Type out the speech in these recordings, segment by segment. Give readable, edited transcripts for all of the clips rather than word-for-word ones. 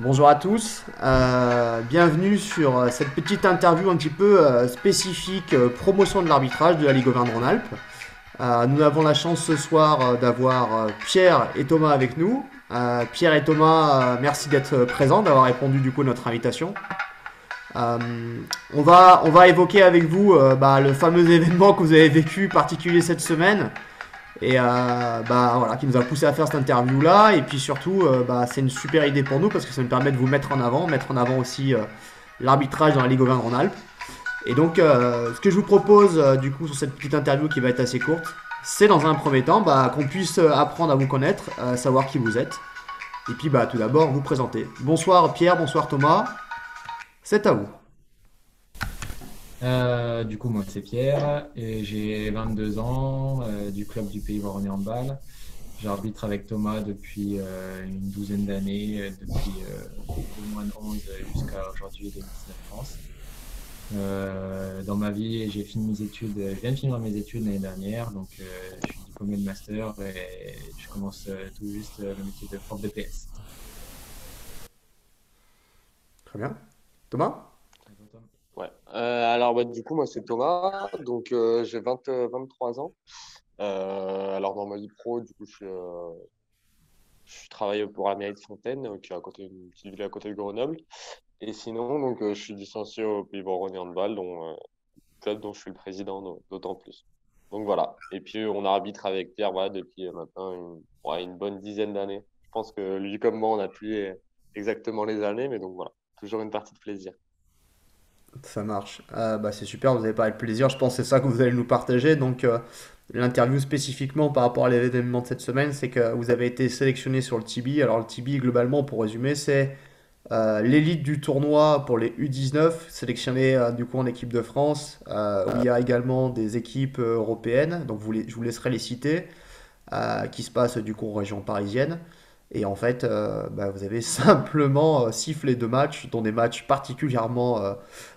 Bonjour à tous, bienvenue sur cette petite interview un petit peu spécifique promotion de l'arbitrage de la Ligue Auvergne-Rhône-Alpes. Nous avons la chance ce soir d'avoir Pierre et Thomas avec nous. Pierre et Thomas, merci d'être présents, d'avoir répondu du coup à notre invitation. Euh, on va évoquer avec vous le fameux événement que vous avez vécu particulier cette semaine et voilà, qui nous a poussé à faire cette interview là. Et puis surtout, c'est une super idée pour nous parce que ça nous permet de vous mettre en avant aussi l'arbitrage dans la Ligue Auvergne-Rhône-Alpes. Et donc, ce que je vous propose du coup sur cette petite interview qui va être assez courte, c'est dans un premier temps qu'on puisse apprendre à vous connaître, savoir qui vous êtes. Et puis tout d'abord, vous présenter. Bonsoir Pierre, bonsoir Thomas, c'est à vous. Moi, c'est Pierre et j'ai 22 ans du club du Pays Voronezh Handball. J'arbitre avec Thomas depuis une douzaine d'années, depuis le moins de 11 jusqu'à aujourd'hui 2019 France. Dans ma vie, j'ai fini mes études, je viens de finir mes études l'année dernière, donc je suis diplômé de master et je commence tout juste le métier de prof de PS. Très bien. Thomas. Et toi, Tom. Ouais. Du coup, moi, c'est Thomas. Donc, j'ai 23 ans. Alors, dans ma vie pro, du coup, je travaille pour la mairie de Fontaine, qui est à côté, une petite ville à côté de Grenoble. Et sinon, donc, je suis licencié au Pays Voronezh Handball, club dont je suis le président, d'autant plus. Donc, voilà. Et puis, on arbitre avec Pierre, voilà, depuis maintenant une bonne dizaine d'années. Je pense que lui, comme moi, on n'a plus exactement les années, mais donc, voilà. Toujours une partie de plaisir. Ça marche. C'est super, vous avez parlé de plaisir. Je pense que c'est ça que vous allez nous partager. Donc, l'interview spécifiquement par rapport à l'événement de cette semaine, c'est que vous avez été sélectionné sur le TB. Alors, le TB, globalement, pour résumer, c'est l'élite du tournoi pour les U19, sélectionné du coup en équipe de France, où il y a également des équipes européennes. Donc, je vous laisserai les citer, qui se passent du coup en région parisienne. Et en fait, vous avez simplement sifflé deux matchs, dont des matchs particulièrement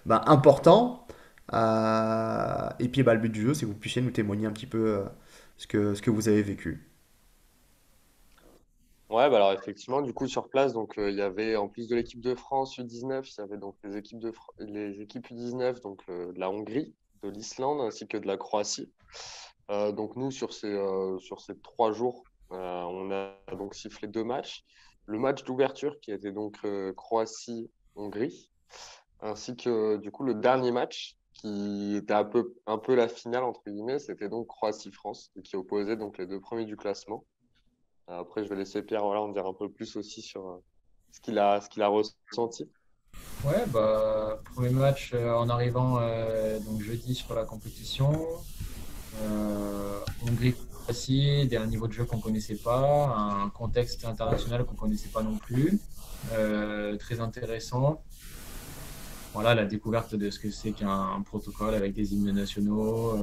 importants. Et puis le but du jeu, c'est que vous puissiez nous témoigner un petit peu ce que vous avez vécu. Ouais, bah alors effectivement, du coup, sur place, donc il y avait, en plus de l'équipe de France U19, il y avait donc les équipes U19, donc de la Hongrie, de l'Islande, ainsi que de la Croatie. Donc nous, sur ces 3 jours, on a donc sifflé deux matchs. Le match d'ouverture qui était donc Croatie-Hongrie, ainsi que du coup le dernier match qui était un peu la finale, entre guillemets, c'était donc Croatie-France, qui opposait donc les deux premiers du classement. Après, je vais laisser Pierre, voilà, en dire un peu plus aussi sur ce qu'il a ressenti. Ouais, premier match en arrivant donc jeudi sur la compétition. Hongrie-Croatie, un niveau de jeu qu'on connaissait pas, un contexte international qu'on connaissait pas non plus. Très intéressant. Voilà, la découverte de ce que c'est qu'un protocole avec des hymnes nationaux,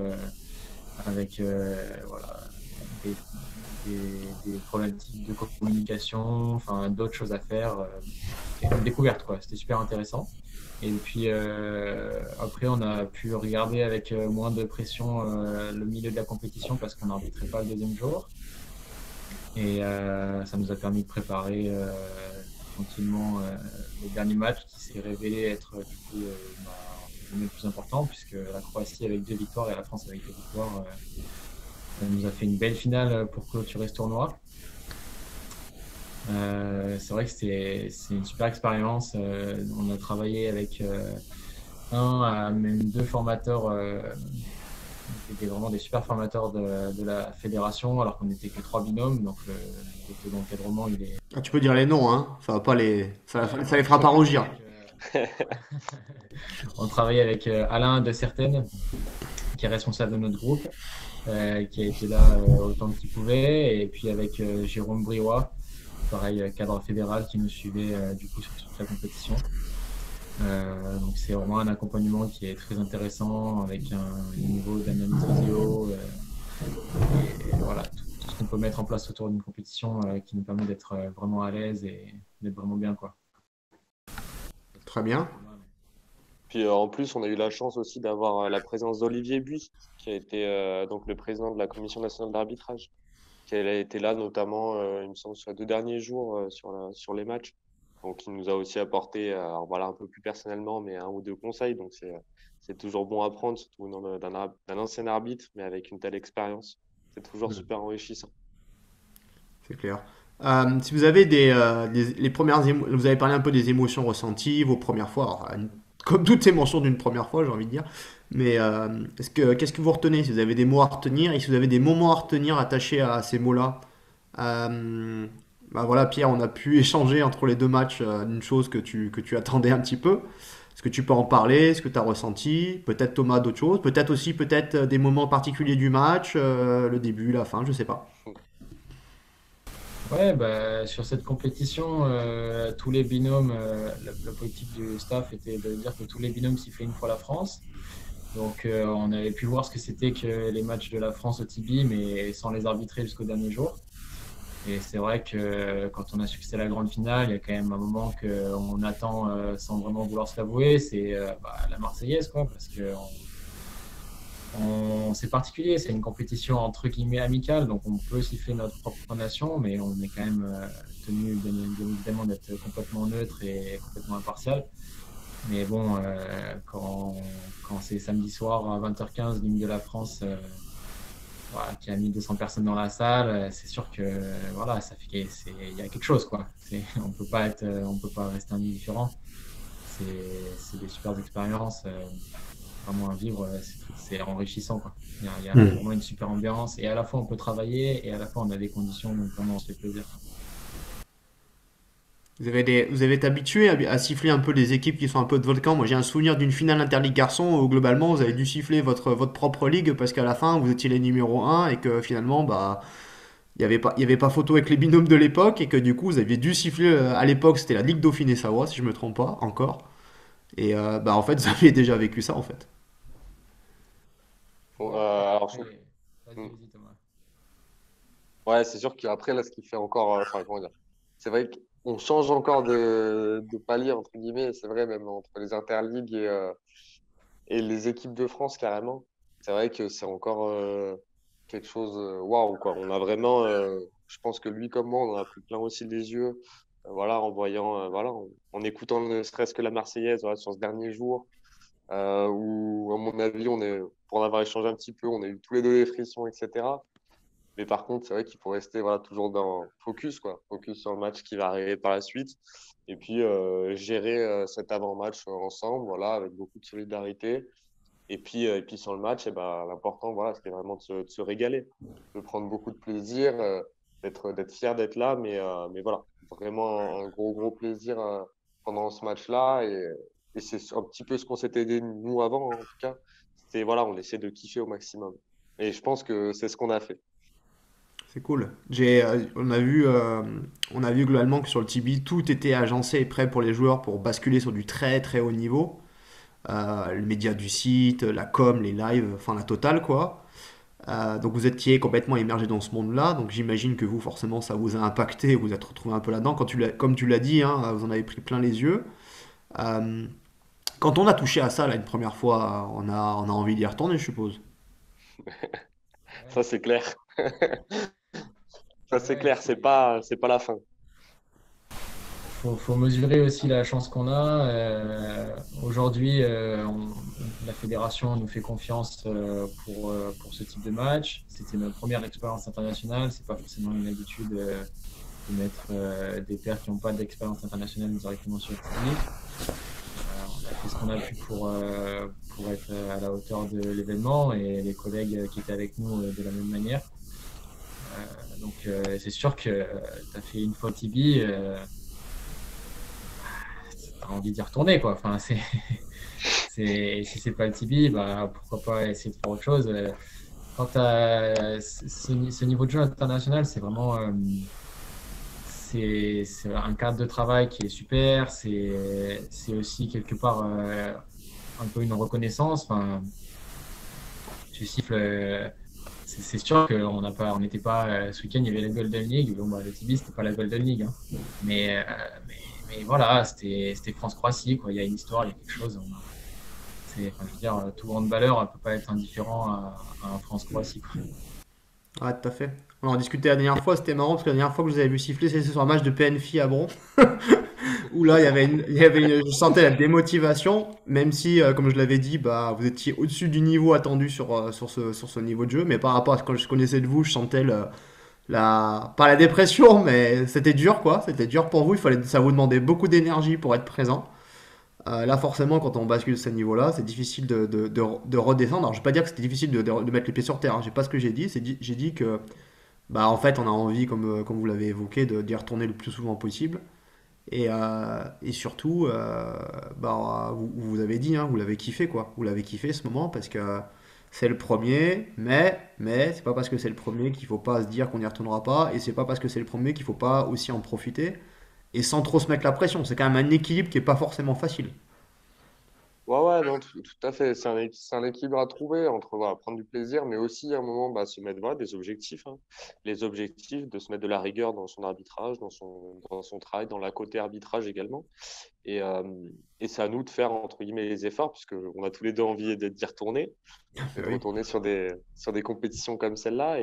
avec voilà, des, des problématiques de communication, enfin d'autres choses à faire. C'était une découverte, quoi. C'était super intéressant. Et puis après, on a pu regarder avec moins de pression le milieu de la compétition parce qu'on n'arbitrait pas le deuxième jour. Et ça nous a permis de préparer tranquillement le dernier match qui s'est révélé être du coup le plus important puisque la Croatie avec 2 victoires et la France avec 2 victoires, ça nous a fait une belle finale pour clôturer ce tournoi. C'est vrai que c'est une super expérience. On a travaillé avec un à même deux formateurs qui étaient vraiment des super formateurs de la fédération, alors qu'on n'était que 3 binômes. Donc l'encadrement, il est. Ah, tu peux dire les noms, hein. Ça va pas les, ça les fera pas rougir. On travaillait avec Alain de Certaines, qui est responsable de notre groupe, qui a été là autant qu'il pouvait, et puis avec Jérôme Briouat, pareil, cadre fédéral qui nous suivait du coup sur toute la compétition. Donc c'est vraiment un accompagnement qui est très intéressant avec un niveau d'analyse vidéo et voilà tout ce qu'on peut mettre en place autour d'une compétition qui nous permet d'être vraiment à l'aise et d'être vraiment bien quoi. Très bien. Puis en plus, on a eu la chance aussi d'avoir la présence d'Olivier Buy, qui a été donc le président de la Commission nationale d'arbitrage, qui a été là notamment, il me semble, sur les 2 derniers jours sur les matchs. Donc, il nous a aussi apporté, alors voilà, un peu plus personnellement, mais un ou deux conseils. Donc, c'est toujours bon à prendre, surtout d'un ancien arbitre, mais avec une telle expérience. C'est toujours Mm. super enrichissant. C'est clair. Si vous avez les vous avez parlé un peu des émotions ressenties, vos premières fois, alors, comme toutes émotions d'une première fois, j'ai envie de dire. Mais qu'est-ce que vous retenez? Si vous avez des mots à retenir et si vous avez des moments à retenir attachés à ces mots-là. Euh, Bah voilà, Pierre, on a pu échanger entre les deux matchs d'une chose que tu attendais un petit peu. Est-ce que tu peux en parler? Ce que tu as ressenti? Peut-être Thomas d'autres choses? Peut-être aussi des moments particuliers du match, le début, la fin, je sais pas. Ouais, bah, sur cette compétition, tous les binômes, la politique du staff était de dire que tous les binômes sifflaient une fois la France. Donc, on avait pu voir ce que c'était que les matchs de la France au Tibi, mais sans les arbitrer jusqu'au dernier jour. Et c'est vrai que quand on a succès à la grande finale, il y a quand même un moment qu'on attend sans vraiment vouloir se l'avouer, c'est la Marseillaise, quoi, parce que c'est particulier, c'est une compétition entre guillemets amicale, donc on peut siffler notre propre nation, mais on est quand même tenu bien évidemment d'être complètement neutre et complètement impartial. Mais bon, quand c'est samedi soir à 20h15, l'hymne de la France voilà, qui a mis 200 personnes dans la salle, c'est sûr que voilà, ça fait il y a quelque chose quoi. On peut pas rester indifférent. C'est des super expériences vraiment à vivre. C'est enrichissant quoi. Il y a Hmm. vraiment une super ambiance et à la fois on peut travailler et à la fois on a des conditions donc vraiment on se fait plaisir. Vous avez été habitué à siffler un peu les équipes qui sont un peu de votre camp. Moi, j'ai un souvenir d'une finale interligue garçon où globalement vous avez dû siffler votre propre ligue parce qu'à la fin vous étiez les numéro un et que finalement, bah, il y avait pas photo avec les binômes de l'époque et que du coup vous aviez dû siffler à l'époque c'était la Ligue Dauphiné Savoie si je me trompe pas encore et bah en fait vous aviez déjà vécu ça en fait. Bon, Ouais, alors, après, vas-y, hmm. vas-y Thomas. Ouais, c'est sûr qu'après, là, ce qui fait encore, enfin, comment dire, c'est vrai qu'on change encore de palier, entre guillemets, c'est vrai, même entre les interligues et les équipes de France, carrément. C'est vrai que c'est encore quelque chose, waouh, quoi. On a vraiment, je pense que lui comme moi, on en a pris plein aussi les yeux, voilà, en voyant, voilà, en écoutant ne serait-ce que la Marseillaise, voilà, sur ce dernier jour, où, à mon avis, pour en avoir échangé un petit peu, on a eu tous les deux les frissons, etc. Mais par contre, c'est vrai qu'il faut rester voilà, toujours dans focus, quoi. Focus sur le match qui va arriver par la suite. Et puis, gérer cet avant-match ensemble, voilà, avec beaucoup de solidarité. Et puis sur le match, eh ben, l'important, voilà, c'était vraiment de se régaler, de prendre beaucoup de plaisir, d'être fier d'être là. Mais voilà, vraiment un gros plaisir pendant ce match-là. Et c'est un petit peu ce qu'on s'était dit, nous, avant, en tout cas. C'était, voilà, on essaie de kiffer au maximum. Et je pense que c'est ce qu'on a fait. C'est cool. On a vu globalement que sur le TB tout était agencé et prêt pour les joueurs pour basculer sur du très très haut niveau. Les médias du site, la com, les lives, enfin la totale quoi. Donc vous étiez complètement immergé dans ce monde-là, donc j'imagine que vous forcément ça vous a impacté, vous êtes retrouvé un peu là-dedans. Comme tu l'as dit, hein, vous en avez pris plein les yeux. Euh, Quand on a touché à ça là une première fois, on a envie d'y retourner, je suppose. Ça, Ouais, c'est clair. Ça, c'est ouais, clair. C'est pas la fin. faut mesurer aussi la chance qu'on a. Aujourd'hui, la fédération nous fait confiance pour ce type de match. C'était notre première expérience internationale. C'est pas forcément une habitude de mettre des pairs qui n'ont pas d'expérience internationale directement sur le public. On a fait ce qu'on a pu pour être à la hauteur de l'événement et les collègues qui étaient avec nous de la même manière. Donc c'est sûr que tu as fait une fois Tibi, tu as envie d'y retourner quoi. Enfin, si c'est pas le Tibi, bah, pourquoi pas essayer de faire autre chose. Quand tu as ce niveau de jeu international, c'est vraiment c'est un cadre de travail qui est super. C'est aussi quelque part un peu une reconnaissance. Enfin, tu siffles. C'est sûr on n'était pas. Ce week-end, il y avait la Golden League. Bon, bah, le TB, c'était pas la Golden League. Hein. Mais, euh, mais voilà, c'était France-Croatie. Quoi. Il y a une histoire, il y a quelque chose. Enfin, je veux dire, tout handballeur ne peut pas être indifférent à un France-Croatie. Quoi. Ouais, tout à fait. On en discutait la dernière fois, c'était marrant parce que la dernière fois que je vous avez vu siffler, c'était sur un match de PNFI à Bron, où là, je sentais la démotivation, même si, comme je l'avais dit, bah, vous étiez au-dessus du niveau attendu sur ce niveau de jeu, mais par rapport à ce que je connaissais de vous, je sentais pas la dépression, mais c'était dur, quoi. C'était dur pour vous, ça vous demandait beaucoup d'énergie pour être présent. Là, forcément, quand on bascule ce niveau-là, c'est difficile de redescendre. Alors, je vais pas dire que c'était difficile de mettre les pieds sur terre, hein. J'ai pas ce que j'ai dit. J'ai dit que, bah, en fait, on a envie, comme vous l'avez évoqué, d'y retourner le plus souvent possible. Et surtout, bah, vous avez dit, hein, vous l'avez kiffé, quoi. Vous l'avez kiffé ce moment parce que c'est le premier, mais c'est pas parce que c'est le premier qu'il faut pas se dire qu'on n'y retournera pas. Et c'est pas parce que c'est le premier qu'il faut pas aussi en profiter. Et sans trop se mettre la pression. C'est quand même un équilibre qui est pas forcément facile. Ouais, ouais, non, tout à fait. C'est un équilibre à trouver entre voilà, prendre du plaisir, mais aussi à un moment bah, se mettre voilà, des objectifs. Hein. Les objectifs, de se mettre de la rigueur dans son arbitrage, dans son travail, dans la côté arbitrage également. Et, euh, et c'est à nous de faire, entre guillemets, les efforts, puisque on a tous les deux envie d'y retourner et de Oui. retourner sur des compétitions comme celle-là.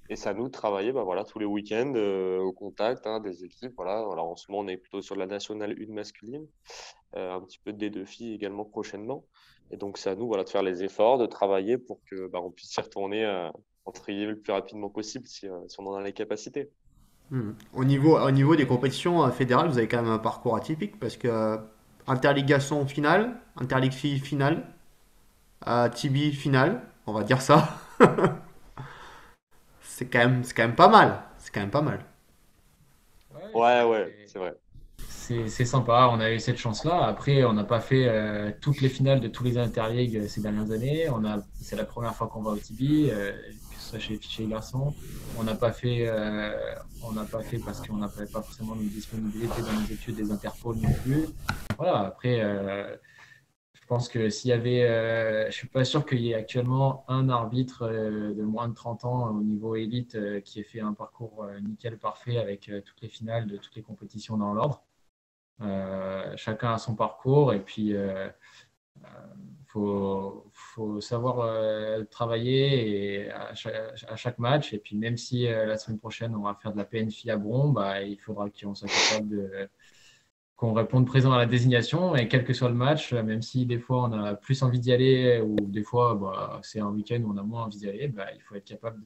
Et c'est à nous de travailler bah, voilà, tous les week-ends au contact hein, des équipes. Voilà. Alors, en ce moment, on est plutôt sur la nationale 1 masculine, un petit peu des deux filles également prochainement. Et donc, c'est à nous voilà, de faire les efforts, de travailler pour que bah, on puisse y retourner entre guillemets, le plus rapidement possible si on en a les capacités. Au niveau des compétitions fédérales, vous avez quand même un parcours atypique parce que Interligue garçon finale, Interligue fille finale, Tibi finale, on va dire ça. C'est quand même pas mal. C'est quand même pas mal. Ouais, Ouais, ouais, c'est vrai. c'est sympa, on a eu cette chance-là. Après, on n'a pas fait toutes les finales de tous les Interligues ces dernières années. C'est la première fois qu'on va au Tibi, que ce soit chez les filles et les garçons. On n'a pas fait parce qu'on n'avait pas forcément de disponibilité dans nos études des interpôles non plus. Voilà, après, je pense que s'il y avait, je suis pas sûr qu'il y ait actuellement un arbitre de moins de 30 ans au niveau élite qui ait fait un parcours nickel parfait avec toutes les finales de toutes les compétitions dans l'ordre. Chacun a son parcours et puis faut savoir travailler à chaque match. Et puis même si la semaine prochaine on va faire de la PNFI à Bron, bah, il faudra qu'on soit capable qu'on réponde présent à la désignation et quel que soit le match, même si des fois on a plus envie d'y aller ou des fois bah, c'est un week-end où on a moins envie d'y aller, bah, il faut être capable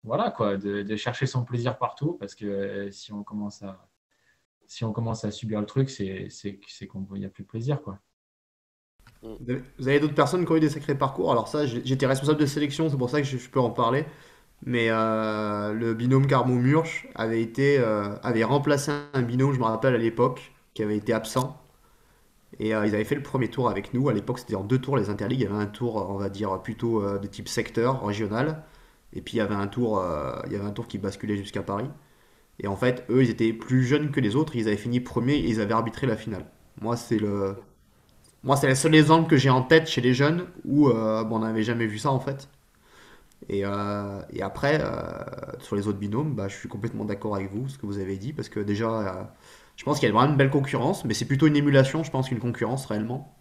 voilà, quoi, de chercher son plaisir partout parce que si on commence à subir le truc, c'est qu'on n'y a plus de plaisir, quoi. Mm. Vous avez d'autres personnes qui ont eu des sacrés parcours. Alors ça, j'étais responsable de sélection, c'est pour ça que je peux en parler. Mais le binôme Carmo-Murch avait remplacé un binôme, je me rappelle à l'époque, qui avait été absent. Et ils avaient fait le premier tour avec nous. À l'époque, c'était en deux tours les interligues. Il y avait un tour, on va dire, plutôt de type secteur, régional. Et puis il y avait un tour qui basculait jusqu'à Paris. Et en fait, eux, ils étaient plus jeunes que les autres. Ils avaient fini premier et ils avaient arbitré la finale. Moi, c'est le seul exemple que j'ai en tête chez les jeunes où bon, on n'avait jamais vu ça en fait. Et après, sur les autres binômes, bah, je suis complètement d'accord avec vous, ce que vous avez dit, parce que déjà, je pense qu'il y a vraiment une belle concurrence, mais c'est plutôt une émulation, je pense, qu'une concurrence réellement.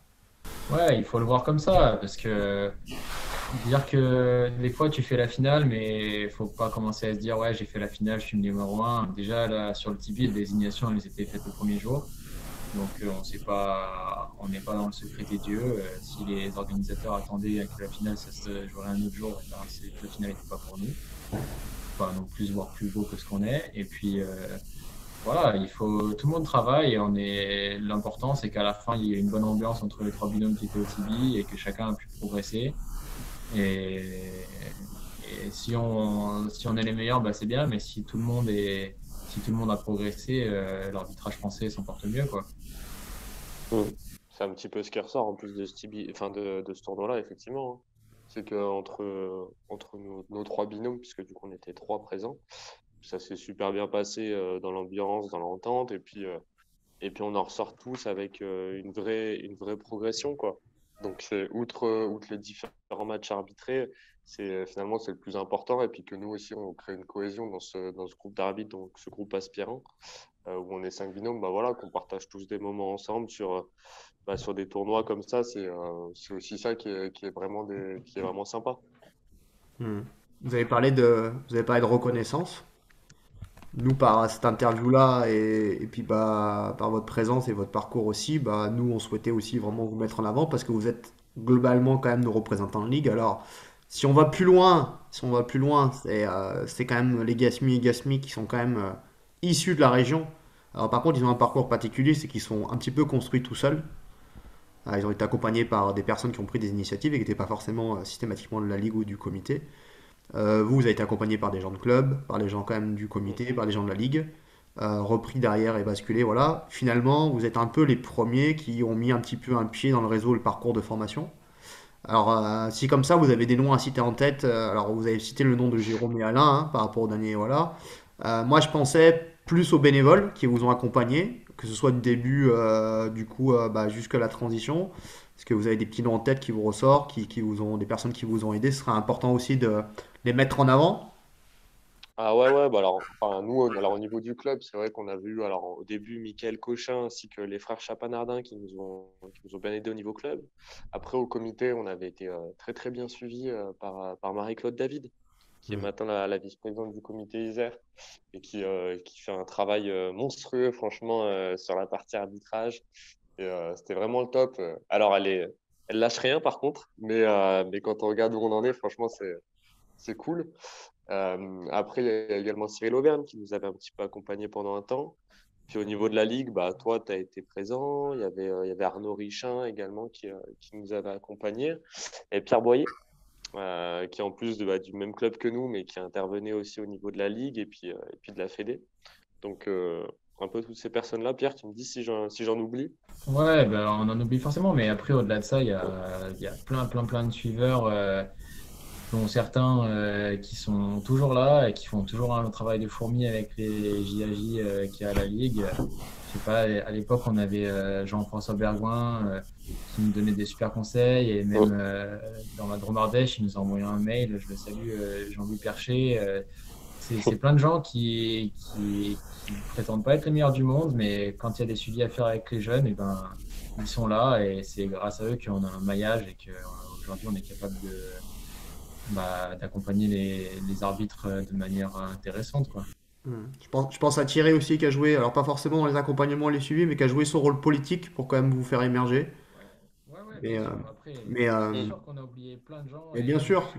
Ouais, il faut le voir comme ça parce que dire que des fois tu fais la finale, mais il faut pas commencer à se dire ouais, j'ai fait la finale, je suis le numéro un. Déjà, là, sur le Tipeee, les désignations, elles étaient faites le premier jour. Donc, on n'est pas dans le secret des dieux. Si les organisateurs attendaient que la finale, ça se jouerait un autre jour, eh ben, c'est que la finale n'était pas pour nous. Pas non plus voir plus beau que ce qu'on est. Et puis, voilà, tout le monde travaille et l'important, c'est qu'à la fin, il y ait une bonne ambiance entre les trois binômes qui étaient au TB et que chacun a pu progresser. Et, et si on est les meilleurs, bah, c'est bien, mais si tout le monde a progressé, l'arbitrage français s'en porte mieux, quoi. Mm. C'est un petit peu ce qui ressort en plus de enfin de ce tournoi-là, effectivement. Hein. C'est que entre nos trois binômes, puisque du coup on était trois présents, ça s'est super bien passé dans l'ambiance, dans l'entente, et puis on en ressort tous avec une vraie progression, quoi. Donc c'est outre les différents matchs arbitrés, finalement c'est le plus important, et puis que nous aussi on crée une cohésion dans ce groupe d'arbitres, donc ce groupe aspirant, où on est cinq binômes, bah voilà, qu'on partage tous des moments ensemble sur des tournois comme ça, c'est aussi ça qui est vraiment sympa. Hmm. Vous avez parlé de reconnaissance. Nous, par cette interview-là et puis bah, par votre présence et votre parcours aussi, bah, nous, on souhaitait aussi vraiment vous mettre en avant parce que vous êtes globalement quand même nos représentants de ligue. Alors, si on va plus loin, c'est quand même les Gasmi et Gasmi qui sont quand même issus de la région. Alors, par contre, ils ont un parcours particulier, c'est qu'ils sont un petit peu construits tout seuls. Ils ont été accompagnés par des personnes qui ont pris des initiatives et qui n'étaient pas forcément systématiquement de la ligue ou du comité. Vous avez été accompagné par des gens de club, par les gens quand même du comité, par les gens de la ligue, repris derrière et basculé. Voilà. Finalement, vous êtes un peu les premiers qui ont mis un petit peu un pied dans le réseau, le parcours de formation. Alors, si comme ça, vous avez des noms à citer en tête, alors vous avez cité le nom de Jérôme et Alain par rapport au dernier, voilà. Moi, je pensais plus aux bénévoles qui vous ont accompagné, que ce soit du début, du coup, bah, jusqu'à la transition. Est-ce que vous avez des petits noms en tête qui vous ressortent, qui vous ont, des personnes qui vous ont aidé? Ce serait important aussi de les mettre en avant. Ah ouais, ouais, bah alors, enfin, nous, alors, au niveau du club, c'est vrai qu'on a vu alors, au début Mickaël Cochin ainsi que les frères Chapanardin qui nous ont bien aidés au niveau club. Après, au comité, on avait été très très bien suivis par Marie-Claude David, qui est Hmm. maintenant la vice-présidente du comité Isère et qui fait un travail monstrueux, franchement, sur la partie arbitrage. Et c'était vraiment le top. Alors, elle lâche rien par contre, mais quand on regarde où on en est, franchement, c'est cool. Après, il y a également Cyril Auvergne qui nous avait un petit peu accompagnés pendant un temps. Puis au niveau de la Ligue, bah, toi, tu as été présent. Il y avait Arnaud Richin également qui nous avait accompagnés. Et Pierre Boyer, qui est en plus du même club que nous, mais qui intervenait aussi au niveau de la Ligue et puis de la Fédé. Donc, un peu toutes ces personnes-là. Pierre, tu me dis si j'en oublie. Ouais, ben, on en oublie forcément, mais après, au-delà de ça, il y a plein de suiveurs, dont certains qui sont toujours là et qui font toujours un travail de fourmi avec les JAJ qu'il y a à la Ligue. Je sais pas, à l'époque, on avait Jean-François Bergouin qui nous donnait des super conseils et même dans la Drôme Ardèche, il nous a envoyé un mail, je le salue, Jean-Louis Percher. C'est plein de gens qui prétendent pas être les meilleurs du monde, mais quand il y a des suivis à faire avec les jeunes, et ben, ils sont là et c'est grâce à eux qu'on a un maillage et qu'aujourd'hui on est capable d'accompagner les arbitres de manière intéressante, quoi. Je pense à Thierry aussi qui a joué, alors pas forcément dans les accompagnements et les suivis, mais qui a joué son rôle politique pour quand même vous faire émerger. Ouais, ouais, Mais, bien sûr. Après, mais, c'est Mm. sûr qu'on a oublié plein de gens mais et mais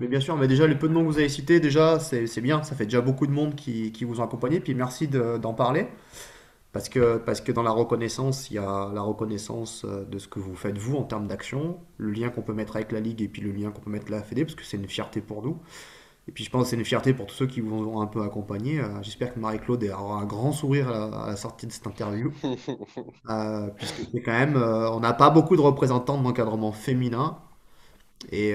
bien sûr, mais déjà les peu de noms que vous avez cités, déjà c'est bien, ça fait déjà beaucoup de monde qui vous ont accompagné, puis merci d'en parler, parce que dans la reconnaissance, il y a la reconnaissance de ce que vous faites vous en termes d'action, le lien qu'on peut mettre avec la Ligue et puis le lien qu'on peut mettre avec la Fédé, parce que c'est une fierté pour nous. Et puis je pense que c'est une fierté pour tous ceux qui vous ont un peu accompagné. J'espère que Marie-Claude aura un grand sourire à la sortie de cette interview. Puisque c'est quand même, on n'a pas beaucoup de représentants de l'encadrement féminin. Et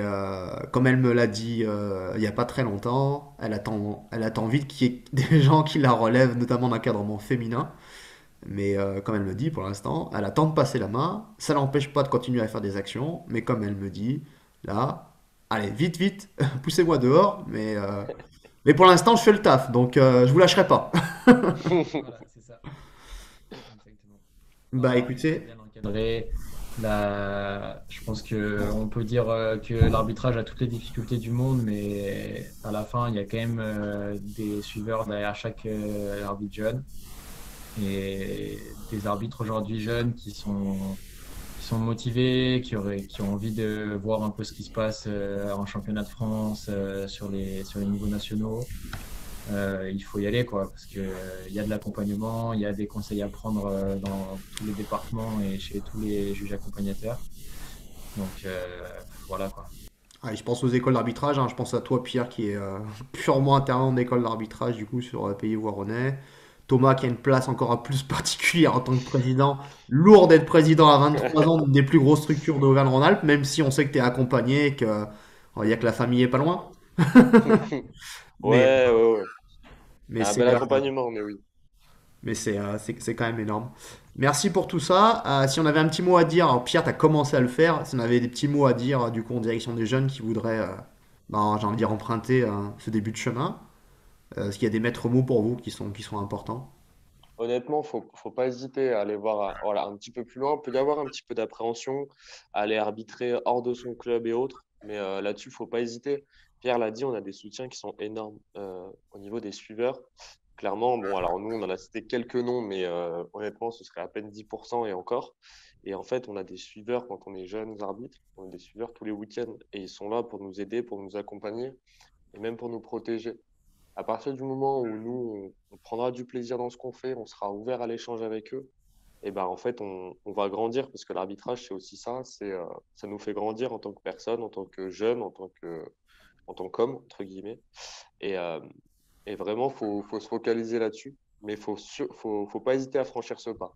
comme elle me l'a dit il n'y a pas très longtemps, elle attend vite qu'il y ait des gens qui la relèvent, notamment d'encadrement féminin. Mais comme elle me dit pour l'instant, elle attend de passer la main. Ça l'empêche pas de continuer à faire des actions. Mais comme elle me dit, là, allez, vite, vite, poussez-moi dehors. Mais pour l'instant, je fais le taf. Donc je vous lâcherai pas. voilà, c'est ça, exactement. Non, Bah non, elle est très écoutez, bien encadrée. Je pense qu'on peut dire que l'arbitrage a toutes les difficultés du monde, mais à la fin, il y a quand même des suiveurs derrière chaque arbitre jeune et des arbitres aujourd'hui jeunes qui sont motivés, qui ont envie de voir un peu ce qui se passe en championnat de France, sur les niveaux nationaux. Il faut y aller, quoi, parce que, il y a de l'accompagnement, il y a des conseils à prendre dans tous les départements et chez tous les juges accompagnateurs. Donc, voilà, quoi. je pense aux écoles d'arbitrage, hein. Je pense à toi, Pierre, qui est purement intervenant d'école d'arbitrage, du coup, sur Pays Voironnais. Thomas, qui a une place encore plus particulière en tant que président. Lourd d'être président à 23 ans d'une des plus grosses structures d'Auvergne-Rhône-Alpes, même si on sait que tu es accompagné et que il y a que la famille est pas loin. Mais, Ouais, ouais, ouais. mais Un c'est bel accompagnement, mais oui. c'est quand même énorme. Merci pour tout ça. Si on avait un petit mot à dire, alors Pierre, tu as commencé à le faire. Si on avait des petits mots à dire, du coup, en direction des jeunes qui voudraient, ben, j'ai envie de dire, emprunter ce début de chemin, est-ce qu'il y a des maîtres mots pour vous qui sont importants? Honnêtement, faut pas hésiter à aller voir voilà, un petit peu plus loin. Il peut y avoir un petit peu d'appréhension à aller arbitrer hors de son club et autres. Mais là-dessus, il ne faut pas hésiter. Pierre l'a dit, on a des soutiens qui sont énormes au niveau des suiveurs. Clairement, bon, alors nous, on en a cité quelques noms, mais honnêtement, ce serait à peine 10% et encore. Et en fait, on a des suiveurs quand on est jeunes arbitres, on a des suiveurs tous les week-ends et ils sont là pour nous aider, pour nous accompagner et même pour nous protéger. À partir du moment où nous, on prendra du plaisir dans ce qu'on fait, on sera ouvert à l'échange avec eux, et ben en fait, on va grandir parce que l'arbitrage, c'est aussi ça, ça nous fait grandir en tant que personne, en tant que jeune, en tant qu'homme, entre guillemets. Et, euh, et vraiment, faut se focaliser là-dessus, mais faut pas hésiter à franchir ce pas,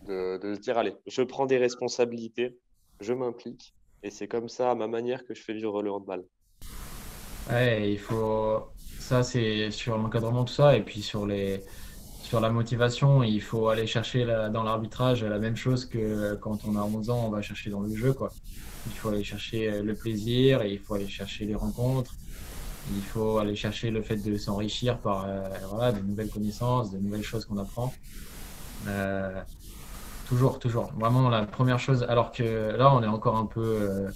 de se dire, allez, je prends des responsabilités, je m'implique, et c'est comme ça, à ma manière, que je fais vivre le handball. Ouais, il faut. Ça, c'est sur l'encadrement, tout ça. Et puis sur la motivation, il faut aller chercher dans l'arbitrage la même chose que quand on a 11 ans, on va chercher dans le jeu, quoi. Il faut aller chercher le plaisir, et il faut aller chercher les rencontres. Il faut aller chercher le fait de s'enrichir par voilà, de nouvelles connaissances, de nouvelles choses qu'on apprend. Euh, Toujours, toujours. Vraiment, la première chose. Alors que là, on est encore un peu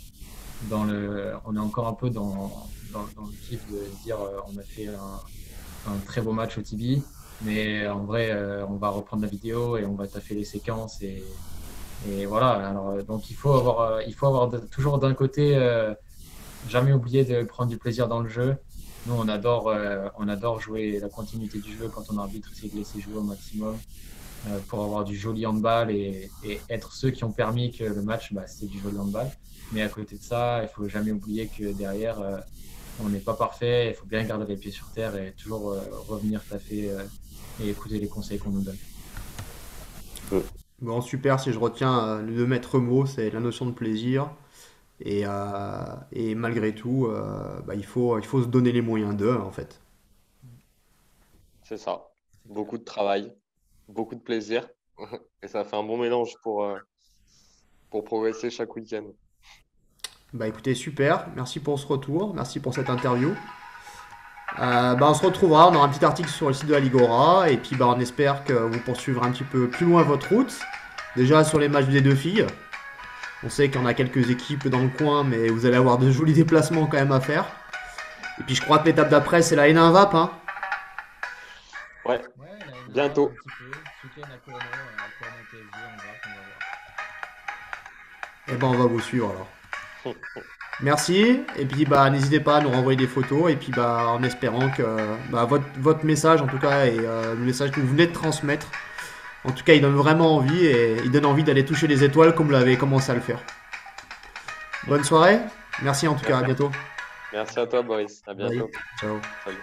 on est encore un peu dans le kiff de se dire on a fait un très beau match au Tibi, mais en vrai, on va reprendre la vidéo et on va taffer les séquences et voilà. Alors, donc il faut avoir toujours d'un côté jamais oublier de prendre du plaisir dans le jeu. Nous, on adore jouer la continuité du jeu quand on arbitre, c'est de laisser jouer au maximum pour avoir du joli handball et être ceux qui ont permis que le match, bah, c'était du joli handball. Mais à côté de ça, il faut jamais oublier que derrière, on n'est pas parfait. Il faut bien garder les pieds sur terre et toujours revenir taffer et écouter les conseils qu'on nous donne. Bon, super, si je retiens les deux maîtres mots, c'est la notion de plaisir. Et malgré tout, bah, il faut se donner les moyens d'eux, en fait. C'est ça. C'est clair. Beaucoup de travail, beaucoup de plaisir, et ça fait un bon mélange pour progresser chaque week-end. Bah écoutez, super, merci pour ce retour, merci pour cette interview. Bah, on se retrouvera, on aura un petit article sur le site de la Ligora, et puis bah, on espère que vous poursuivrez un petit peu plus loin votre route. Déjà sur les matchs des deux filles, on sait qu'il y en a quelques équipes dans le coin, mais vous allez avoir de jolis déplacements quand même à faire. Et puis je crois que l'étape d'après, c'est la Hénin Vap, hein. Ouais, Ouais, là, il y en a un bientôt. petit peu. Ce week-end à Cournot PSG, on va voir. Et ben on va vous suivre alors. Merci, et puis bah n'hésitez pas à nous renvoyer des photos, et puis bah en espérant que bah, votre message en tout cas, et le message que vous venez de transmettre, en tout cas il donne vraiment envie, et il donne envie d'aller toucher les étoiles comme vous l'avez commencé à le faire. Bonne soirée, merci en tout cas, à Merci bientôt. Merci à toi, Boris. À Bye, bientôt. ciao. Salut.